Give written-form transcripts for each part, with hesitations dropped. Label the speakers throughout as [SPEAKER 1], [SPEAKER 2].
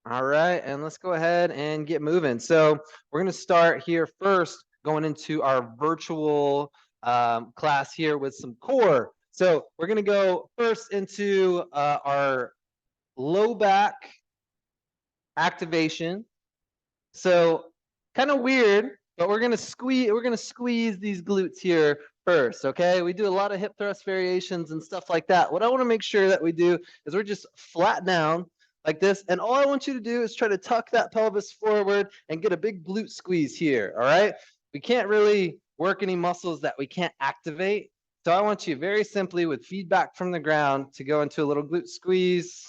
[SPEAKER 1] All right, and let's go ahead and get moving. So we're going to start here first, going into our virtual class here with some core. So we're going to go first into our low back activation. So kind of weird, but we're gonna squeeze these glutes here first. Okay, we do a lot of hip thrust variations and stuff like that. What I want to make sure that we do is we're just flat down like this, and all I want you to do is try to tuck that pelvis forward and get a big glute squeeze here. All right, we can't really work any muscles that we can't activate, so I want you very simply with feedback from the ground to go into a little glute squeeze.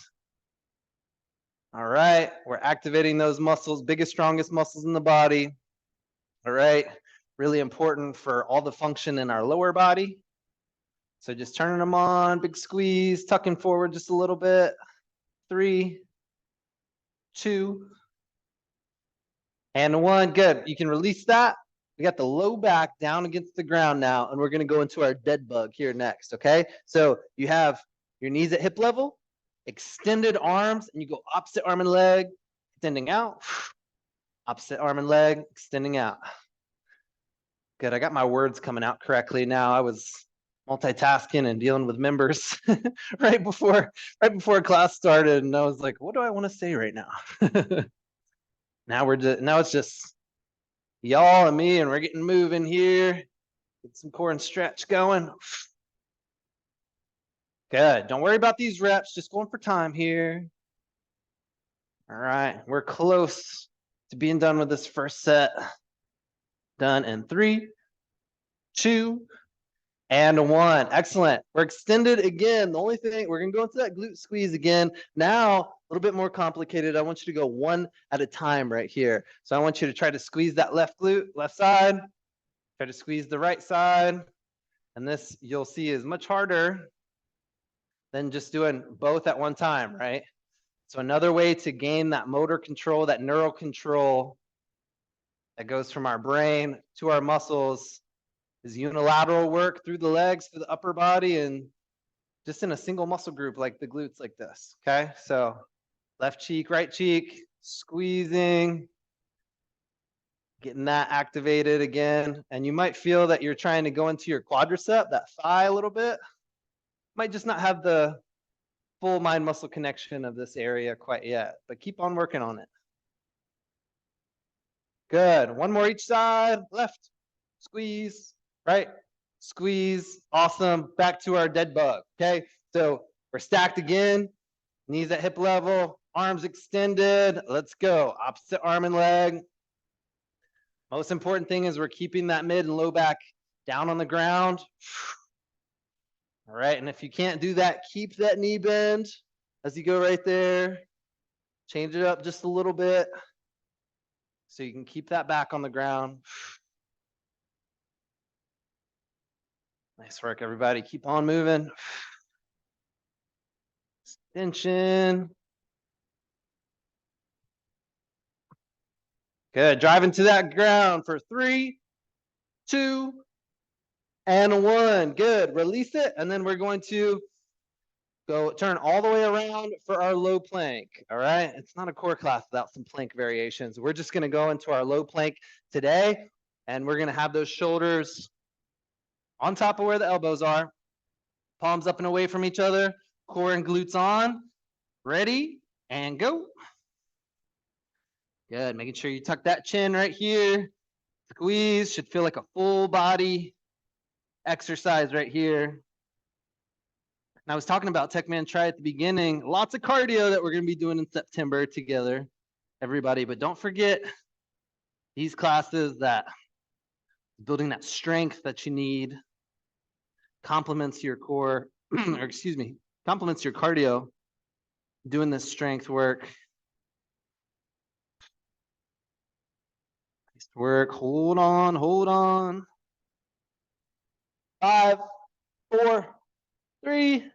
[SPEAKER 1] All right, we're activating those muscles, biggest, strongest muscles in the body. All right, really important for all the function in our lower body. So just turning them on, big squeeze, tucking forward just a little bit. 3, 2, and 1. Good. You can release that. We got the low back down against the ground now, and we're going to go into our dead bug here next. Okay, so you have your knees at hip level, extended arms, and you go opposite arm and leg, extending out. Opposite arm and leg, extending out. Good. I got my words coming out correctly now. I was multitasking and dealing with members right before class started, and I was like, "What do I want to say right now?" now it's just y'all and me, and we're getting moving here. Get some core and stretch going. Good. Don't worry about these reps. Just going for time here. All right. We're close to being done with this first set. Done in 3, 2, and 1. Excellent. We're extended again. The only thing, we're going to go into that glute squeeze again. Now, a little bit more complicated. I want you to go one at a time right here. So I want you to try to squeeze that left glute, left side. Try to squeeze the right side. And this, you'll see, is much harder than just doing both at one time, right? So another way to gain that motor control, that neural control that goes from our brain to our muscles is unilateral work through the legs, through the upper body, and just in a single muscle group like the glutes like this, okay? So left cheek, right cheek, squeezing, getting that activated again. And you might feel that you're trying to go into your quadricep, that thigh a little bit. Might just not have the full mind muscle connection of this area quite yet, but keep on working on it. Good. One more each side. Left, squeeze, right, squeeze. Awesome. Back to our dead bug. Okay. So we're stacked again. Knees at hip level, arms extended. Let's go. Opposite arm and leg. Most important thing is we're keeping that mid and low back down on the ground. All right. And if you can't do that, keep that knee bend as you go right there. Change it up just a little bit so you can keep that back on the ground. Nice work, everybody. Keep on moving. Extension. Good. Drive into that ground for 3, 2, and 1. Good. Release it. And then we're going to go turn all the way around for our low plank. All right. It's not a core class without some plank variations. We're just going to go into our low plank today. And we're going to have those shoulders on top of where the elbows are. Palms up and away from each other. Core and glutes on. Ready? And go. Good. Making sure you tuck that chin right here. Squeeze. Should feel like a full body exercise right here. And I was talking about TechMan Try at the beginning. Lots of cardio that we're going to be doing in September together, everybody. But don't forget these classes that building that strength that you need complements your core, or excuse me, complements your cardio, doing this strength work. Nice work. Hold on, hold on. 5, 4, 3,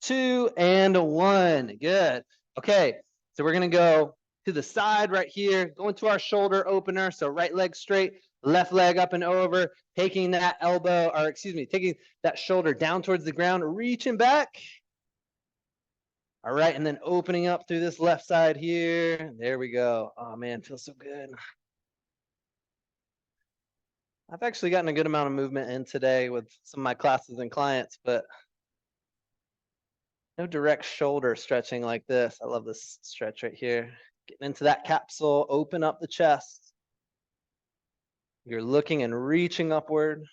[SPEAKER 1] 2, and 1. Good. Okay, so we're going to go to the side right here, go into our shoulder opener. So right leg straight, left leg up and over, taking that elbow, or excuse me, taking that shoulder down towards the ground, reaching back. All right, and then opening up through this left side here. There we go. Oh man, feels so good. I've actually gotten a good amount of movement in today with some of my classes and clients, but no direct shoulder stretching like this. I love this stretch right here. Getting into that capsule, open up the chest. You're looking and reaching upward.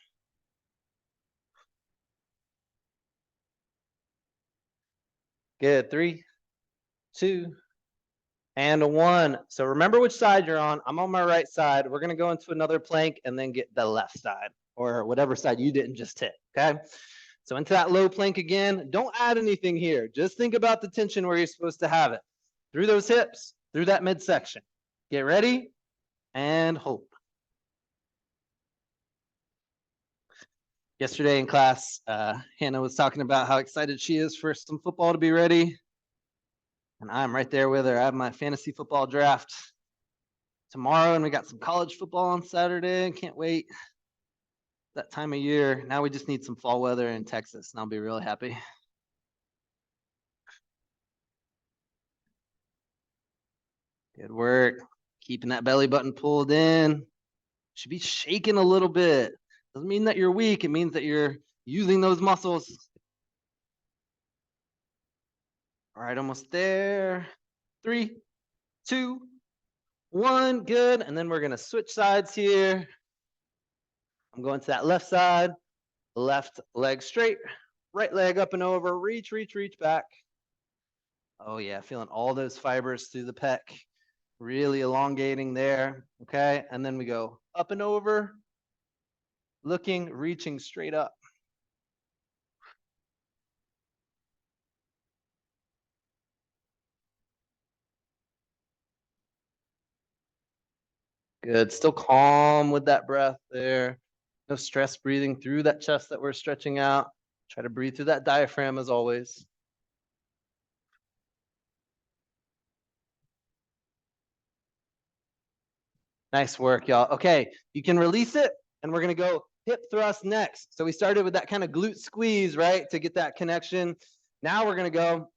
[SPEAKER 1] Good. 3, 2, and 1. So remember which side you're on. I'm on my right side. We're going to go into another plank and then get the left side or whatever side you didn't just hit. Okay. So into that low plank again. Don't add anything here. Just think about the tension where you're supposed to have it. Through those hips, through that midsection. Get ready and hold. Yesterday in class, Hannah was talking about how excited she is for some football to be ready. And I'm right there with her. I have my fantasy football draft tomorrow, and we got some college football on Saturday. Can't wait. That time of year. Now we just need some fall weather in Texas, and I'll be really happy. Good work. Keeping that belly button pulled in. Should be shaking a little bit. Doesn't mean that you're weak. It means that you're using those muscles. All right, almost there. 3, 2, 1. Good. And then we're going to switch sides here. I'm going to that left side. Left leg straight. Right leg up and over. Reach, reach, reach back. Oh, yeah. Feeling all those fibers through the pec. Really elongating there. Okay. And then we go up and over. Looking, reaching straight up. Good. Still calm with that breath there. No stress breathing through that chest that we're stretching out. Try to breathe through that diaphragm as always. Nice work, y'all. Okay, you can release it, and we're going to go hip thrust next. So we started with that kind of glute squeeze, right, to get that connection. Now we're going to go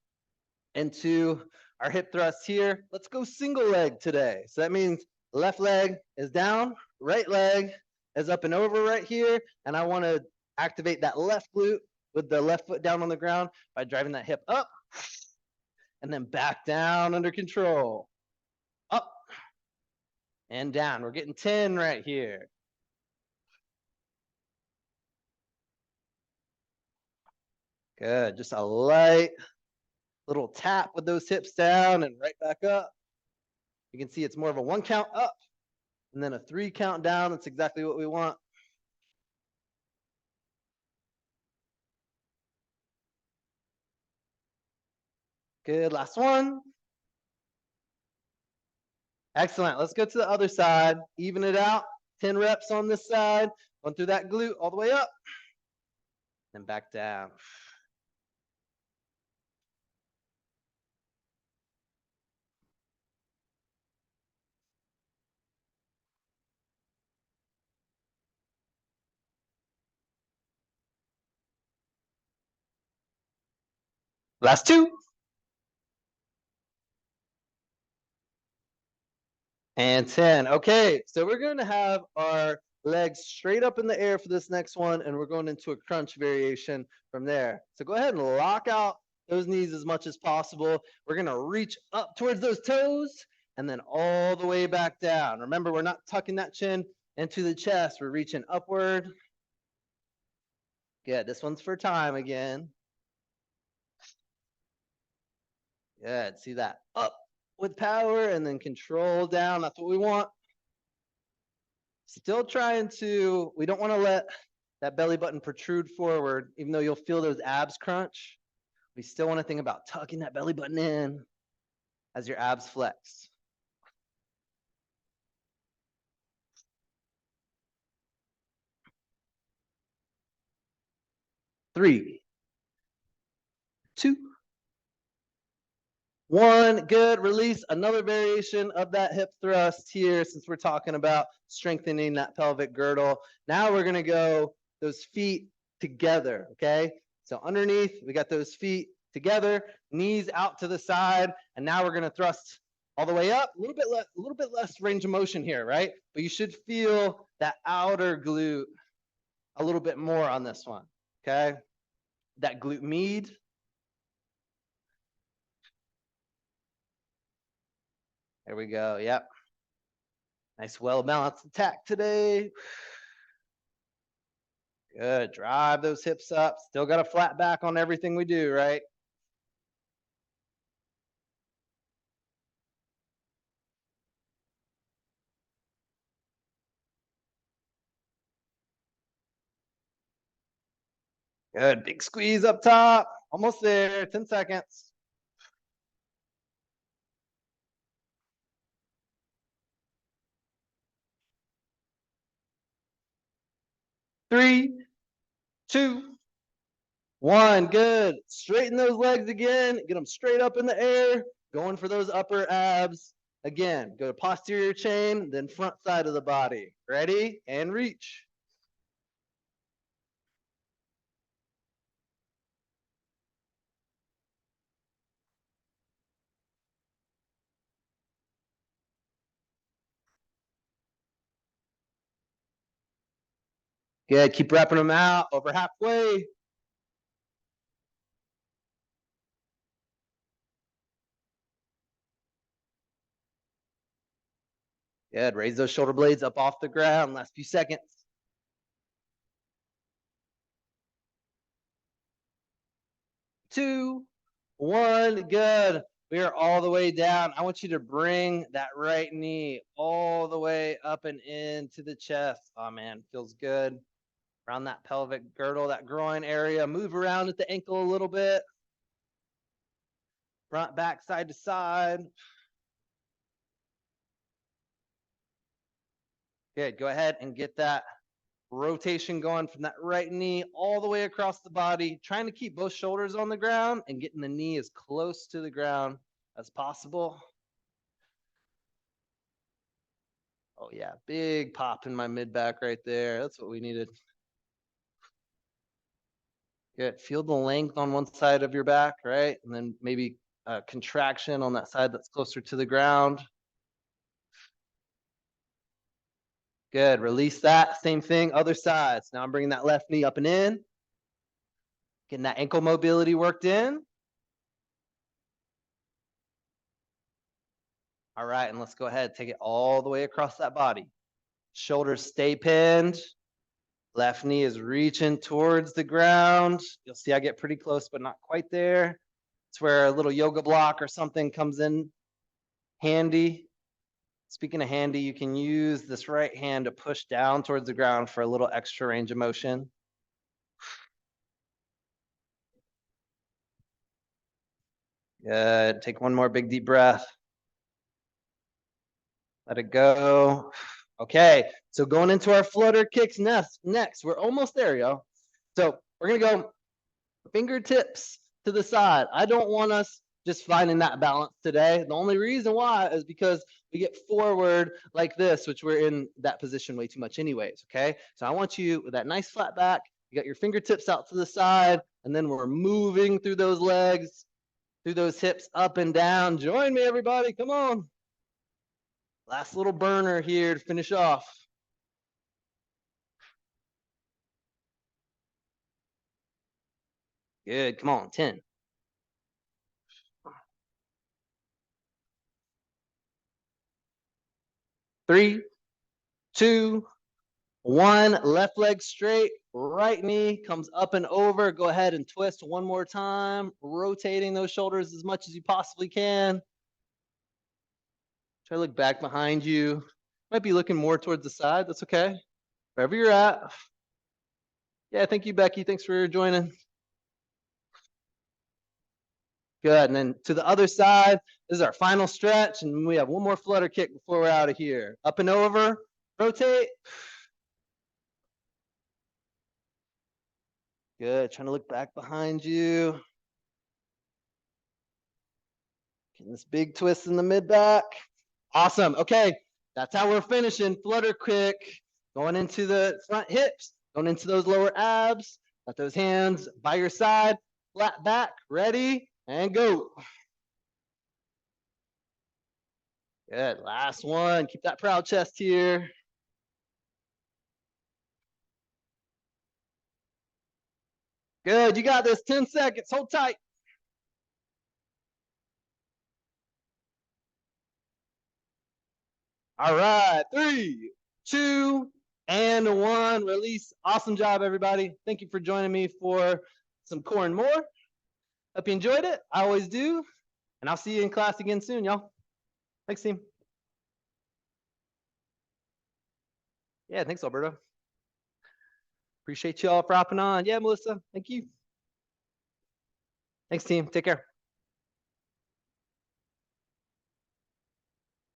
[SPEAKER 1] into our hip thrust here. Let's go single leg today. So that means left leg is down, right leg is up and over right here. And I want to activate that left glute with the left foot down on the ground by driving that hip up and then back down under control. Up and down. We're getting 10 right here. Good. Just a light little tap with those hips down and right back up. You can see it's more of a 1 count up and then a 3 count down. That's exactly what we want. Good. Last one. Excellent. Let's go to the other side. Even it out. 10 reps on this side. Going through that glute all the way up. Then back down. Last 2. And 10. Okay, so we're going to have our legs straight up in the air for this next one, and we're going into a crunch variation from there. So go ahead and lock out those knees as much as possible. We're going to reach up towards those toes and then all the way back down. Remember, we're not tucking that chin into the chest. We're reaching upward. Good. This one's for time again. Good. See that? Up with power and then control down. That's what we want. Still trying to, we don't want to let that belly button protrude forward, even though you'll feel those abs crunch. We still want to think about tucking that belly button in as your abs flex. Three, 2, 1. Good. Release. Another variation of that hip thrust here, since we're talking about strengthening that pelvic girdle. Now we're going to go those feet together. Okay. So underneath, we got those feet together, knees out to the side, and now we're gonna thrust all the way up. A little bit less range of motion here, right? But you should feel that outer glute a little bit more on this one, okay? That glute med. There we go, yep. Nice well-balanced attack today. Good, drive those hips up. Still got a flat back on everything we do, right? Good, big squeeze up top. Almost there, 10 seconds. Three, two, one. Good. Straighten those legs again. Get them straight up in the air. Going for those upper abs. Again, go to posterior chain, then front side of the body. Ready? And reach. Good. Keep wrapping them out. Over halfway. Good. Raise those shoulder blades up off the ground. Last few seconds. 2, 1. Good. We are all the way down. I want you to bring that right knee all the way up and into the chest. Oh man, feels good. Around that pelvic girdle, that groin area. Move around at the ankle a little bit. Front, back, side to side. Good. Go ahead and get that rotation going from that right knee all the way across the body, trying to keep both shoulders on the ground and getting the knee as close to the ground as possible. Oh yeah, big pop in my mid back right there. That's what we needed. Good. Feel the length on one side of your back, right? And then maybe a contraction on that side that's closer to the ground. Good. Release that. Same thing, other sides. Now I'm bringing that left knee up and in. Getting that ankle mobility worked in. All right, and let's go ahead. Take it all the way across that body. Shoulders stay pinned. Left knee is reaching towards the ground. You'll see I get pretty close, but not quite there. It's where a little yoga block or something comes in handy. Speaking of handy, you can use this right hand to push down towards the ground for a little extra range of motion. Good. Take one more big deep breath. Let it go. Okay, so going into our flutter kicks next. We're almost there, y'all. So we're gonna go fingertips to the side. I don't want us just finding that balance today. The only reason why is because we get forward like this, which we're in that position way too much anyways, okay? So I want you with that nice flat back, you got your fingertips out to the side, and then we're moving through those legs, through those hips, up and down. Join me, everybody, come on. Last little burner here to finish off. Good, come on, 10. 3, 2, 1. Left leg straight, right knee comes up and over. Go ahead and twist one more time, rotating those shoulders as much as you possibly can. Try to look back behind you. Might be looking more towards the side. That's okay. Wherever you're at. Yeah, thank you, Becky. Thanks for joining. Good. And then to the other side, this is our final stretch. And we have one more flutter kick before we're out of here. Up and over, rotate. Good. Trying to look back behind you. Getting this big twist in the mid back. Awesome. Okay. That's how we're finishing. Flutter kick. Going into the front hips. Going into those lower abs. Got those hands by your side. Flat back, ready, and go. Good, last one. Keep that proud chest here. Good, you got this, 10 seconds, hold tight. All right, 3, 2, and 1, release. Awesome job, everybody. Thank you for joining me for some core and more. Hope you enjoyed it. I always do. And I'll see you in class again soon, y'all. Thanks, team. Yeah, thanks, Alberto. Appreciate y'all for hopping on. Yeah, Melissa, thank you. Thanks, team. Take care.